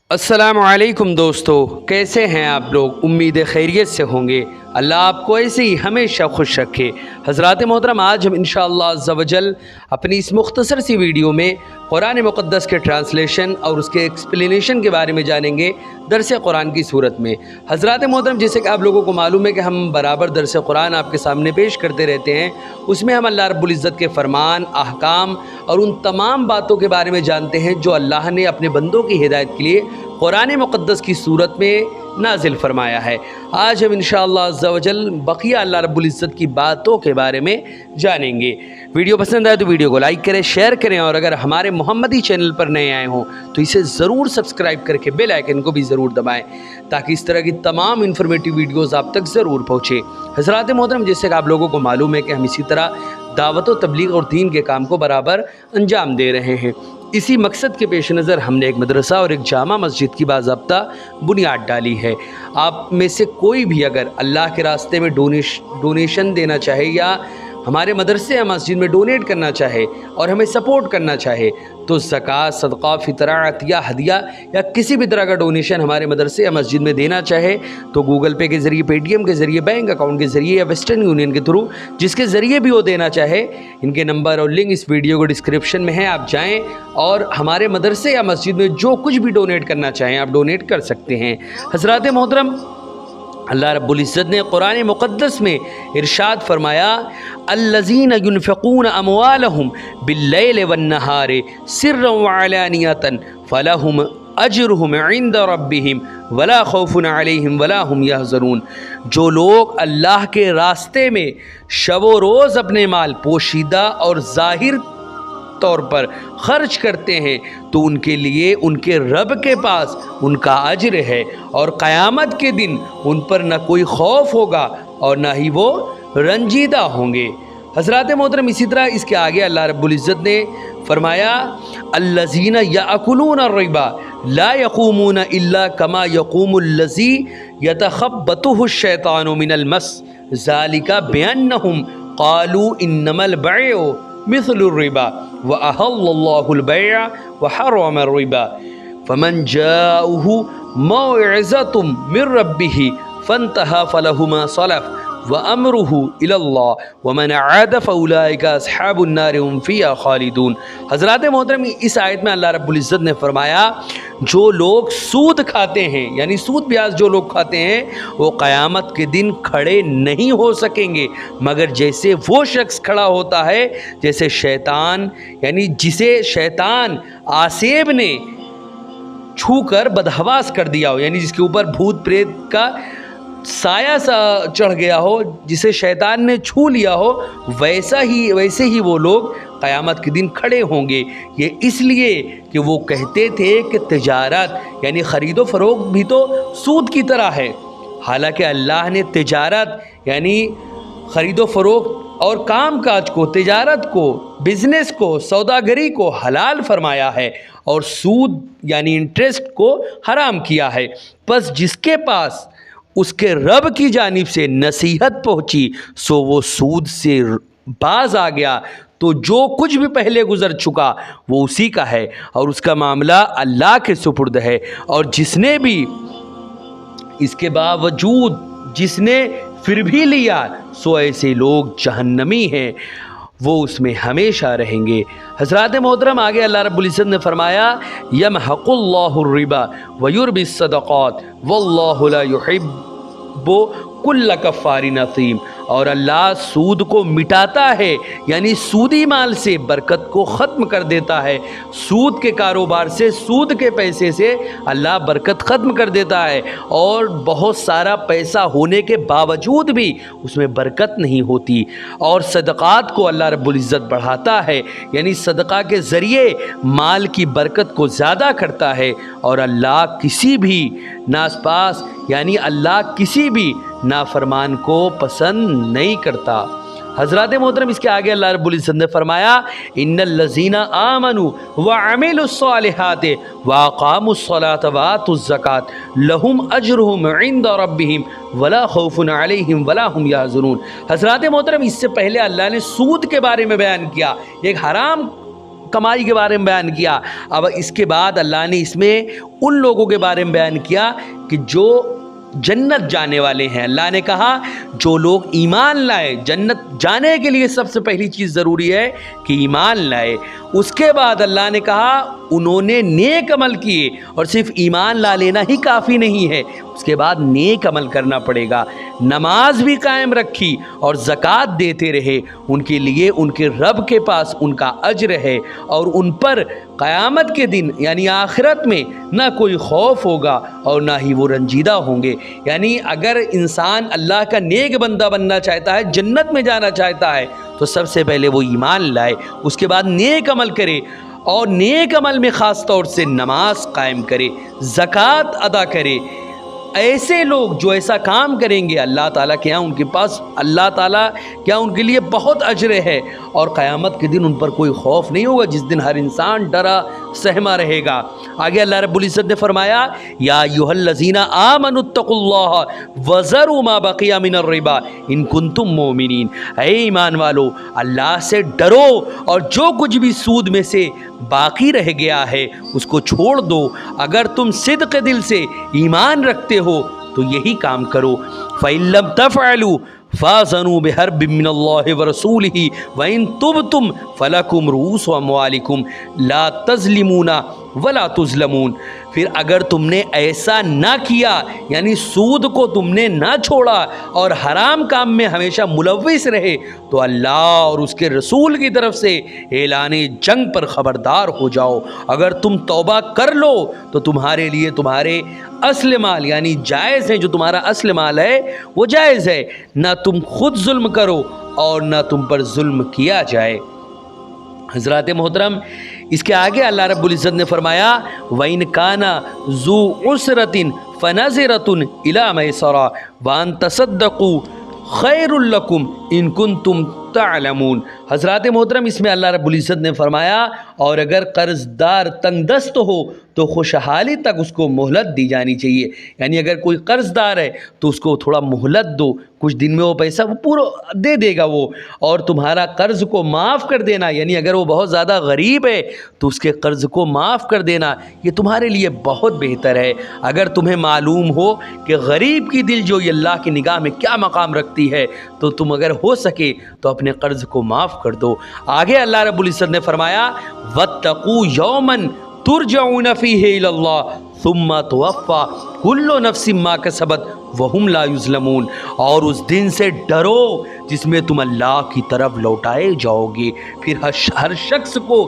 अस्सलाम वालेकुम दोस्तों, कैसे हैं आप लोग। उम्मीद खैरियत से होंगे। अल्लाह आपको ऐसे ही हमेशा खुश रखे। हज़रात मोहतरम, आज हम इंशाअल्लाह अज़्ज़ा वजल अपनी इस मुख्तसर सी वीडियो में कुरान मुक़द्दस के ट्रांसलेशन और उसके एक्सप्लेनेशन के बारे में जानेंगे दरस कुरान की सूरत में। हज़रात मोहतरम, जैसे कि आप लोगों को मालूम है कि हम बराबर दरस कुरान आपके सामने पेश करते रहते हैं। उसमें हम अल्लाह रब्बुल इज़्ज़त के फ़रमान, अहकाम और उन तमाम बातों के बारे में जानते हैं जो अल्लाह ने अपने बंदों की हिदायत के लिए कुरान मुक़द्दस की सूरत में नाजिल फरमाया है। आज हम इंशाअल्लाह अज़्ज़ा वजल बक़िया अल्लाह रब्बुल इज़्ज़त की बातों के बारे में जानेंगे। वीडियो पसंद आए तो वीडियो को लाइक करें, शेयर करें, और अगर हमारे मोहम्मदी चैनल पर नए आए हों तो इसे ज़रूर सब्सक्राइब करके बेल आइकन को भी ज़रूर दबाएं ताकि इस तरह की तमाम इन्फॉर्मेटिव वीडियोज़ आप तक ज़रूर पहुँचे। हज़रात मोहतरम, जैसे कि आप लोगों को मालूम है कि हम इसी तरह दावत व तबलीग और दीन के काम को बराबर अंजाम दे रहे हैं। इसी मकसद के पेश नज़र हमने एक मदरसा और एक जामा मस्जिद की बाज़ाब्ता बुनियाद डाली है। आप में से कोई भी अगर अल्लाह के रास्ते में डोनेशन देना चाहे या हमारे मदरसे या मस्जिद में डोनेट करना चाहे और हमें सपोर्ट करना चाहे तो ज़कात, सदक़ा, फ़ितरात या हदिया या किसी भी तरह का डोनेशन हमारे मदरसे या मस्जिद में देना चाहे तो गूगल पे के ज़रिए, पेटीएम के ज़रिए, बैंक अकाउंट के ज़रिए या वेस्टर्न यूनियन के थ्रू, जिसके ज़रिए भी वो देना चाहे, इनके नंबर और लिंक इस वीडियो को डिस्क्रिप्शन में है। आप जाएँ और हमारे मदरसे या मस्जिद में जो कुछ भी डोनेट करना चाहें आप डोनेट कर सकते हैं। हज़रात मोहतरम, अल्लाह रब्बुल इज़्ज़त ने कुरान मुक़द्दस में इरशाद फरमाया, अल्लज़ीना युनफ़िक़ून अमवालहुम बिल्लैल वन्नहारि सिर्रन व अलानियतन फ़लहुम अज्रुहुम इंद रब्बिहिम वला खौफ़ुन अलैहिम वला हुम यहज़नून। जो लोग अल्लाह के रास्ते में शब रोज़ अपने माल पोशीदा और ज़ाहिर तौर पर खर्च करते हैं तो उनके लिए उनके रब के पास उनका अज्र है और क़यामत के दिन उन पर न कोई खौफ होगा और न ही वो रंजीदा होंगे। हज़रात मोहतरम, इसी तरह इसके आगे अल्लाह रब्बुल इज़्ज़त ने फरमाया, अल्लज़ीना याकुलून अर्रिबा ला यक़ूमून इल्ला कमा यक़ूमुल्लज़ी यतख़ब्बतुहु शैतानु मिनल मस ज़ालिका बिअन्नहुम क़ालू इन्नमल बैअ मिस्लुर रिबा व अहल्लल्लाहुल बैअ व हर्रमर रिबा फमन जाअहु मौइज़तुम मिर रब्बिही फंतहा फलहु मा सलफ व अमरुहु इलल्लाह व मन आद फउलाइका अस्हाबुन नार हुम फ़ीहा खालिदून। हज़रात मोहतरम, इस आयत में अल्लाह रब्बुल इज़्ज़त ने फरमाया, जो लोग सूद खाते हैं यानी सूद ब्याज जो लोग खाते हैं वो क़यामत के दिन खड़े नहीं हो सकेंगे मगर जैसे वो शख्स खड़ा होता है जैसे शैतान यानी जिसे शैतान आसेब ने छू कर बदहवास कर दिया हो, यानी जिसके ऊपर भूत प्रेत का साया सा चढ़ गया हो, जिसे शैतान ने छू लिया हो, वैसे ही वो लोग क़यामत के दिन खड़े होंगे। ये इसलिए कि वो कहते थे कि तिजारत यानी ख़रीदो फ़रोख्त भी तो सूद की तरह है। हालांकि अल्लाह ने तिजारत यानी ख़रीदो फ़रोख्त और काम काज को, तिजारत को, बिज़नेस को, सौदागरी को हलाल फरमाया है और सूद यानी इंटरेस्ट को हराम किया है। बस जिसके पास उसके रब की जानिब से नसीहत पहुँची सो वो सूद से बाज आ गया, तो जो कुछ भी पहले गुज़र चुका वो उसी का है और उसका मामला अल्लाह के सुपुर्द है। और जिसने भी इसके बावजूद जिसने फिर भी लिया सो ऐसे लोग जहन्नमी हैं, वो उसमें हमेशा रहेंगे। हज़रात मोहतरम, आगे अल्लाह रब्बुल इज़्ज़त ने फरमाया, यमहक़ुल्लाहुर रिबा व युर्बिस सदक़ात वल्लाहु ला युहिब्बु कुल्ल कफ़्फ़ारिन असीम। और अल्लाह सूद को मिटाता है यानी सूदी माल से बरकत को ख़त्म कर देता है। सूद के कारोबार से, सूद के पैसे से अल्लाह बरकत ख़त्म कर देता है और बहुत सारा पैसा होने के बावजूद भी उसमें बरकत नहीं होती। और सदक़ात को अल्लाह रब्बुल इज़्ज़त बढ़ाता है यानी सदक़ा के ज़रिए माल की बरकत को ज़्यादा करता है। और अल्लाह किसी भी नासपास यानी अल्लाह किसी भी नाफरमान को पसंद नहीं करता। हज़रात मोहतरम, इसके आगे अल्लाह रब्बुल इज़्ज़त ने फरमाया, इन्नल्लज़ीना आमनु व अमिलुस्सालिहाति व अक़ामुस्सलात व आतुज़्ज़कात लहुम अज्रुहुम इंद रब्बिहिम वला खौफुन अलैहिम वला हुम यहज़नून। हज़रात मोहतरम, इससे पहले अल्लाह ने सूद के बारे में बयान किया, एक हराम कमाई के बारे में बयान किया। अब इसके बाद अल्लाह ने इसमें उन लोगों के बारे में बयान किया कि जो जन्नत जाने वाले हैं। अल्लाह ने कहा जो लोग ईमान लाए, जन्नत जाने के लिए सबसे पहली चीज़ ज़रूरी है कि ईमान लाए। उसके बाद अल्लाह ने कहा उन्होंने नेक अमल किए, और सिर्फ ईमान ला लेना ही काफ़ी नहीं है, उसके बाद नेक अमल करना पड़ेगा। नमाज भी कायम रखी और ज़कात देते रहे, उनके लिए उनके रब के पास उनका अज्र है, और उन पर क़यामत के दिन यानी आखिरत में ना कोई खौफ होगा और ना ही वो रंजीदा होंगे। यानी अगर इंसान अल्लाह का नेक बंदा बनना चाहता है, जन्नत में जाना चाहता है, तो सबसे पहले वो ईमान लाए, उसके बाद नेक अमल करे, और नेक अमल में ख़ास तौर से नमाज कायम करे, ज़कात अदा करे। ऐसे लोग जो ऐसा काम करेंगे अल्लाह ताला के यहाँ उनके पास, अल्लाह ताला क्या उनके लिए बहुत अजर है, और क़यामत के दिन उन पर कोई खौफ नहीं होगा, जिस दिन हर इंसान डरा सहमा रहेगा। आगे अल्लाह रब्बुल इज़्ज़त ने फरमाया या अय्युहल्लज़ीना आमनुत्तकुल्लाह वज़रू मा बक़िया मिनर रिबा इन कुंतुम मोमिनीन। ऐ ईमान वालो, अल्लाह से डरो और जो कुछ भी सूद में से बाकी रह गया है उसको छोड़ दो। अगर तुम सिद्क़ दिल से ईमान रखते हो तो यही काम करो। फ़इन लम तफ़अलू फ़ाज़नू बिहर्बिम मिनल्लाहि व रसूलिही व इन तुबतुम फ़लकुम रूस अमवालिकुम ला तज़लिमूना वला तुज़लमून। फिर अगर तुमने ऐसा ना किया, यानी सूद को तुमने ना छोड़ा और हराम काम में हमेशा मुलव्विस रहे, तो अल्लाह और उसके रसूल की तरफ से ऐलाने जंग पर ख़बरदार हो जाओ। अगर तुम तौबा कर लो तो तुम्हारे लिए तुम्हारे असल माल यानी जायज़ है, जो तुम्हारा असल माल है वो जायज़ है, ना तुम खुद जुल्म करो और ना तुम पर जुल्म किया जाए। हज़रात मोहतरम, इसके आगे अल्लाह रब्बुल इज़्ज़त ने फरमाया वइन काना ज़ू उसरतिन फ़नज़रतुन इला मैसरा व अन तसद्दक़ू खैरुल लकुम इन कुंतुम तअलमून। हज़रात मोहतरम, इसमें अल्लाह रब्बुल इज़्ज़त ने फरमाया और अगर कर्ज़दार तंगदस्त हो तो खुशहाली तक उसको मोहलत दी जानी चाहिए। यानी अगर कोई कर्ज़दार है तो उसको थोड़ा मोहलत दो, कुछ दिन में वो पैसा वो पूरा दे देगा वो, और तुम्हारा कर्ज़ को माफ़ कर देना, यानी अगर वो बहुत ज़्यादा गरीब है तो उसके कर्ज़ को माफ़ कर देना, ये तुम्हारे लिए बहुत बेहतर है। अगर तुम्हें मालूम हो कि गरीब की दिल जो ये अल्लाह की निगाह में क्या मकाम रखती है, तो तुम अगर हो सके तो अपने कर्ज़ को माफ़ कर दो। आगे अल्लाह रब्बुल इज़्ज़त ने फरमाया वत्तक़ू यौमन तुरजऊन फ़ीहि इलल्लाह सुम्मा तुवफ़्फ़ा कुल्लु नफ़्सिम मा कसबत वहुम ला युज़लमून। और उस दिन से डरो जिसमें तुम अल्लाह की तरफ लौटाए जाओगे, फिर हर शख्स को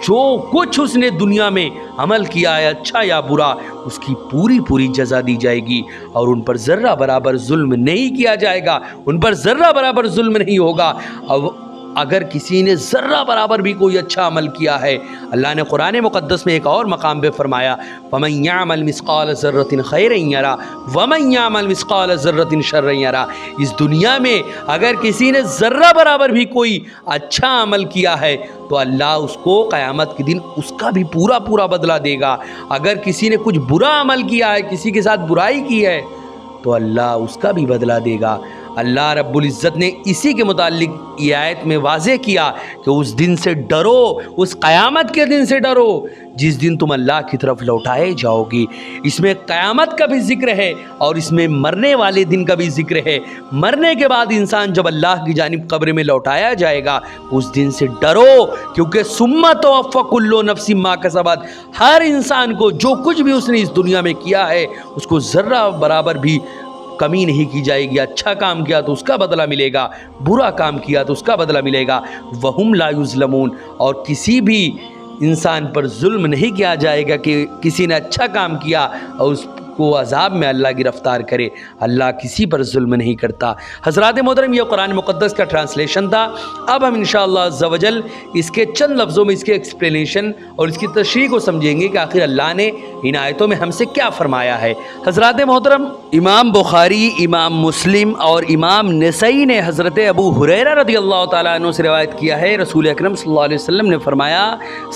जो कुछ उसने दुनिया में अमल किया है अच्छा या बुरा, उसकी पूरी पूरी जज़ा दी जाएगी, और उन पर ज़र्रा बराबर जुल्म नहीं किया जाएगा, उन पर ज़र्रा बराबर जुल्म नहीं होगा। अब अगर किसी ने ज़र्रा बराबर भी कोई अच्छा अमल किया है, अल्लाह ने कुरान मुक़द्दस में एक और मकाम पे फरमाया फ़मन यअमल मिस्क़ाल ज़र्रतिन खैरन यरा वमन यअमल मिस्क़ाल ज़र्रतिन शर्रन यरा। इस दुनिया में अगर किसी ने ज़र्रा बराबर भी कोई अच्छा अमल किया है तो अल्लाह उसको क़यामत के दिन उसका भी पूरा पूरा बदला देगा। अगर किसी ने कुछ बुरा अमल किया है, किसी के साथ बुराई की है, तो अल्लाह उसका भी बदला देगा। अल्लाह रब्बुल इज़्ज़त ने इसी के मुताल्लिक ये आयत में वाज़े किया कि उस दिन से डरो, उस क़यामत के दिन से डरो जिस दिन तुम अल्लाह की तरफ लौटाए जाओगी। इसमें क़यामत का भी ज़िक्र है और इसमें मरने वाले दिन का भी ज़िक्र है। मरने के बाद इंसान जब अल्लाह की जानिब कब्र में लौटाया जाएगा, उस दिन से डरो, क्योंकि सुम्मा तुवफ़्फ़ा कुल्लु नफ़्सिम मा कसबत, हर इंसान को जो कुछ भी उसने इस दुनिया में किया है उसको ज़र्रा बराबर भी कमी नहीं की जाएगी। अच्छा काम किया तो उसका बदला मिलेगा, बुरा काम किया तो उसका बदला मिलेगा। वहुम ला युज़लमून, और किसी भी इंसान पर जुल्म नहीं किया जाएगा कि किसी ने अच्छा काम किया और उसको अज़ाब में अल्लाह गिरफ़्तार करे। अल्लाह किसी पर जुल्म नहीं करता। हज़रात मोहतरम, ये कुरान मुक़द्दस का ट्रांसलेशन था। अब हम इंशाअल्लाह अज़्ज़ व जल इसके चंद लफ्ज़ों में इसके एक्सप्लेनेशन और इसकी तशरीह को समझेंगे कि आखिर अल्लाह ने इन आयतों में हमसे क्या फ़रमाया है। हज़रात मोहतरम, इमाम बुखारी, इमाम मुस्लिम और इमाम नसई ने हज़रत अबू हुरैरा रज़ियल्लाहु ताला अन्हु से रिवायत किया है, रसूल अकरम सल्लल्लाहु अलैहि वसल्लम ने फरमाया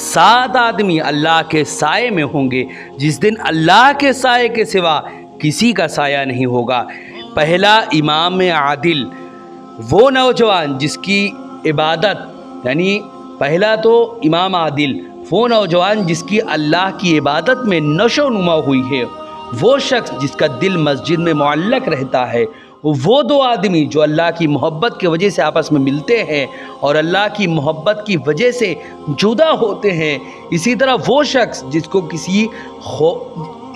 7 आदमी अल्लाह के साए में होंगे जिस दिन अल्लाह के साए के सिवा किसी का साया नहीं होगा। पहला, इमाम आदिल, वो नौजवान जिसकी इबादत यानी پہلا تو امام عادل، وہ نوجوان جس کی اللہ کی عبادت میں نشو و نما ہوئی ہے، وہ شخص جس کا دل مسجد میں معلق رہتا ہے، وہ دو آدمی جو اللہ کی محبت کی وجہ سے آپس میں ملتے ہیں اور اللہ کی محبت کی وجہ سے جدا ہوتے ہیں، اسی طرح وہ شخص جس کو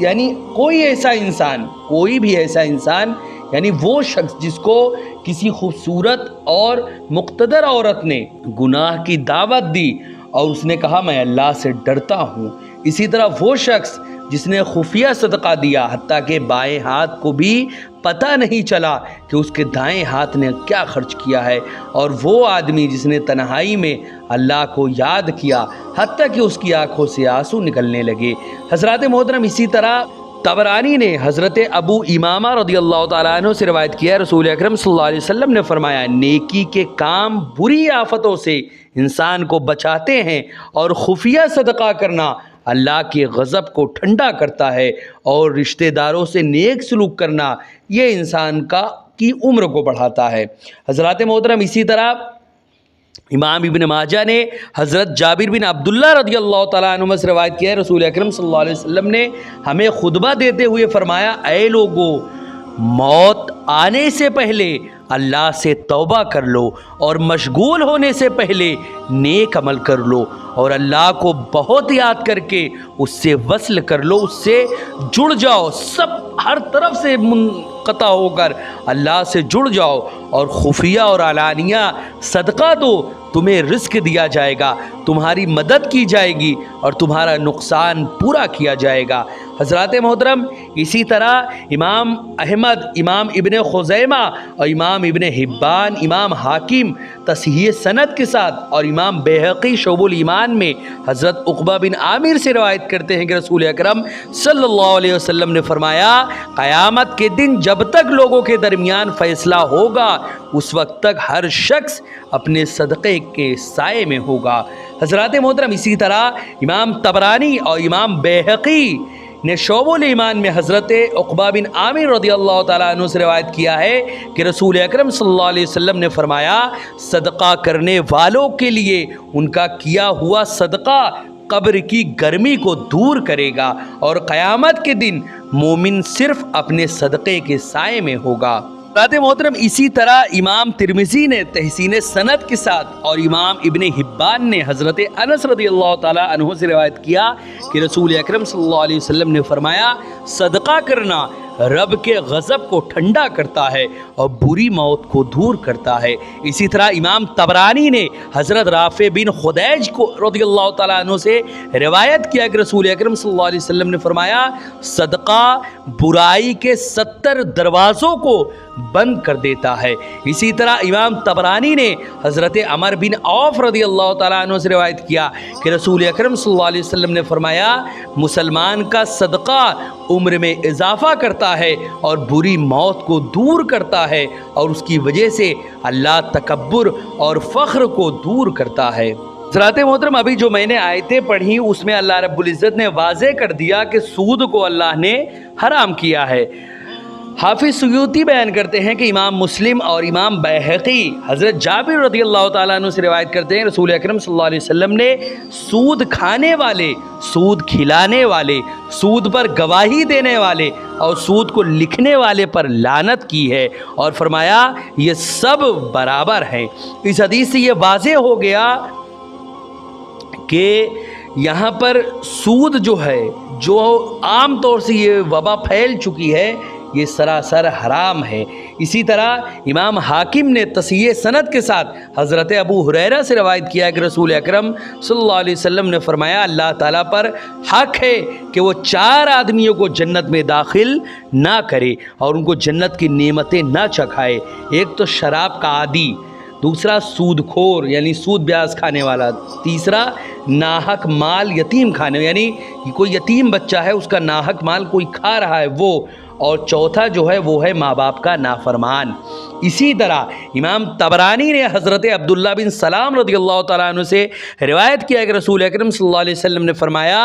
یعنی کوئی بھی ایسا انسان یعنی وہ شخص جس کو کسی خوبصورت اور مقتدر عورت نے گناہ کی دعوت دی اور اس نے کہا میں اللہ سے ڈرتا ہوں، اسی طرح وہ شخص جس نے خفیہ صدقہ دیا حتیٰ کہ بائیں ہاتھ کو بھی پتہ نہیں چلا کہ اس کے دائیں ہاتھ نے کیا خرچ کیا ہے، اور وہ آدمی جس نے تنہائی میں اللہ کو یاد کیا حتیٰ کہ اس کی آنکھوں سے آنسو نکلنے لگے۔ حضرات محترم، اسی طرح طبرانی نے حضرت ابو امامہ رضی اللہ تعالیٰ عنہ سے روایت کیا ہے، رسول اکرم صلی اللہ علیہ وسلم نے فرمایا نیکی کے کام بری آفتوں سے انسان کو بچاتے ہیں، اور خفیہ صدقہ کرنا اللہ کے غضب کو ٹھنڈا کرتا ہے، اور رشتہ داروں سے نیک سلوک کرنا یہ انسان کی عمر کو بڑھاتا ہے۔ حضرات محترم، اسی طرح امام ابن ماجہ نے حضرت جابر بن عبداللہ رضی اللہ تعالیٰ عنہ سے روایت کیا ہے، رسول اکرم صلی اللہ علیہ وسلم نے ہمیں خطبہ دیتے ہوئے فرمایا اے لوگو، موت آنے سے پہلے اللہ سے توبہ کر لو، اور مشغول ہونے سے پہلے نیک عمل کر لو، اور اللہ کو بہت یاد کر کے اس سے وصل کر لو، اس سے جڑ جاؤ، سب ہر طرف سے منقطع ہو کر اللہ سے جڑ جاؤ، اور خفیہ اور علانیہ صدقہ دو، تمہیں رزق دیا جائے گا، تمہاری مدد کی جائے گی، اور تمہارا نقصان پورا کیا جائے گا۔ حضرات محترم، اسی طرح امام احمد، امام ابن خزیمہ اور امام ابن حبان، امام حاکم تصحیح سند کے ساتھ، اور امام بیہقی شعب الایمان میں حضرت عقبہ بن عامر سے روایت کرتے ہیں کہ رسول اکرم صلی اللہ علیہ وسلم نے فرمایا قیامت کے دن جب تک لوگوں کے درمیان فیصلہ ہوگا اس وقت تک ہر شخص اپنے صدقے کے سائے میں ہوگا۔ حضرات محترم، اسی طرح امام طبرانی اور امام بیہقی نے شعب الایمان میں حضرت عقبہ بن عامر رضی اللہ تعالیٰ عنہ سے روایت کیا ہے کہ رسول اکرم صلی اللہ علیہ وسلم نے فرمایا صدقہ کرنے والوں کے لیے ان کا کیا ہوا صدقہ قبر کی گرمی کو دور کرے گا، اور قیامت کے دن مومن صرف اپنے صدقے کے سائے میں ہوگا۔ حضرات محترم، اسی طرح امام ترمذی نے تحسین سند کے ساتھ اور امام ابن حبان نے حضرت انس رضی اللہ تعالیٰ عنہ سے روایت کیا کہ رسول اکرم صلی اللہ علیہ وسلم نے فرمایا صدقہ کرنا رب کے غضب کو ٹھنڈا کرتا ہے اور بری موت کو دور کرتا ہے۔ اسی طرح امام طبرانی نے حضرت رافع بن خدیج کو رضی اللہ تعالیٰ عنہ سے روایت کیا کہ رسول اکرم صلی اللہ علیہ وسلم نے فرمایا صدقہ برائی کے 70 دروازوں کو بند کر دیتا ہے۔ اسی طرح امام طبرانی نے حضرت عمر بن عوف رضی اللہ تعالیٰ عنہ سے روایت کیا کہ رسول اکرم صلی اللہ علیہ وسلم نے فرمایا مسلمان کا صدقہ عمر میں اضافہ کرتا ہے اور بری موت کو دور کرتا ہے، اور اس کی وجہ سے اللہ تکبر اور فخر کو دور کرتا ہے۔ حضرات محترم، ابھی جو میں نے آیتیں پڑھی اس میں اللہ رب العزت نے واضح کر دیا کہ سود کو اللہ نے حرام کیا ہے۔ حافظ سیوطی بیان کرتے ہیں کہ امام مسلم اور امام بیہقی حضرت جابر رضی اللہ تعالیٰ عنہ سے روایت کرتے ہیں رسول اکرم صلی اللہ علیہ وسلم نے سود کھانے والے، سود کھلانے والے، سود پر گواہی دینے والے اور سود کو لکھنے والے پر لعنت کی ہے، اور فرمایا یہ سب برابر ہیں۔ اس حدیث سے یہ واضح ہو گیا کہ یہاں پر سود جو ہے، جو عام طور سے یہ وبا پھیل چکی ہے، یہ سراسر حرام ہے۔ اسی طرح امام حاکم نے تصحیح سند کے ساتھ حضرت ابو ہریرہ سے روایت کیا کہ رسول اکرم صلی اللہ علیہ وسلم نے فرمایا اللہ تعالیٰ پر حق ہے کہ وہ 4 آدمیوں کو جنت میں داخل نہ کرے اور ان کو جنت کی نعمتیں نہ چکھائے۔ ایک تو شراب کا عادی، دوسرا سود کھور یعنی سود بیاز کھانے والا، تیسرا ناحق مال یتیم کھانے یعنی کوئی یتیم بچہ ہے اس کا ناحق مال کوئی کھا رہا ہے وہ، اور چوتھا جو ہے وہ ہے ماں باپ کا نافرمان۔ اسی طرح امام طبرانی نے حضرت عبداللہ بن سلام رضی اللہ تعالیٰ عنہ سے روایت کیا کہ رسول اکرم صلی اللہ علیہ وسلم نے فرمایا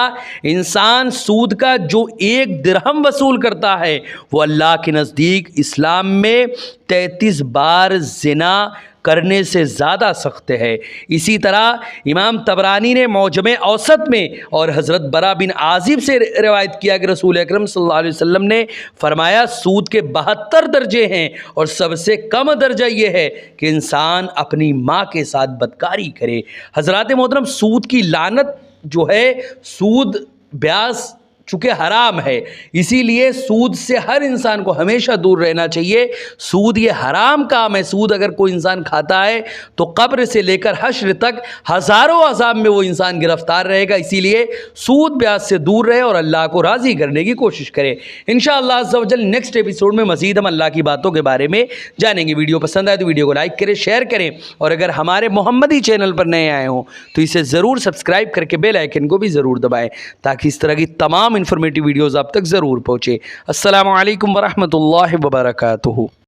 انسان سود کا جو 1 درہم وصول کرتا ہے وہ اللہ کے نزدیک اسلام میں 33 بار زنا کرنے سے زیادہ سخت ہے۔ اسی طرح امام طبرانی نے معجم اوسط میں اور حضرت برا بن عازب سے روایت کیا کہ رسول اکرم صلی اللہ علیہ وسلم نے فرمایا سود کے 72 درجے ہیں اور سب سے کم درجہ یہ ہے کہ انسان اپنی ماں کے ساتھ بدکاری کرے۔ حضرات محترم، سود کی لعنت جو ہے، سود بیاس چونکہ حرام ہے، اسی لیے سود سے ہر انسان کو ہمیشہ دور رہنا چاہیے۔ سود یہ حرام کام ہے۔ سود اگر کوئی انسان کھاتا ہے تو قبر سے لے کر حشر تک ہزاروں عذاب میں وہ انسان گرفتار رہے گا۔ اسی لیے سود بیاس سے دور رہے اور اللہ کو راضی کرنے کی کوشش کرے۔ انشاءاللہ عز و جل نیکسٹ ایپیسوڈ میں مزید ہم اللہ کی باتوں کے بارے میں جانیں گے۔ ویڈیو پسند آئے تو ویڈیو کو لائک کریں، شیئر کریں، اور اگر ہمارے محمدی چینل پر نئے آئے ہوں تو اسے ضرور سبسکرائب کر کے بیل آئیکن کو بھی ضرور دبائیں تاکہ اس طرح کی تمام انفارمیٹیو ویڈیوز آپ تک ضرور پہنچے۔ السلام علیکم ورحمۃ اللہ وبرکاتہ۔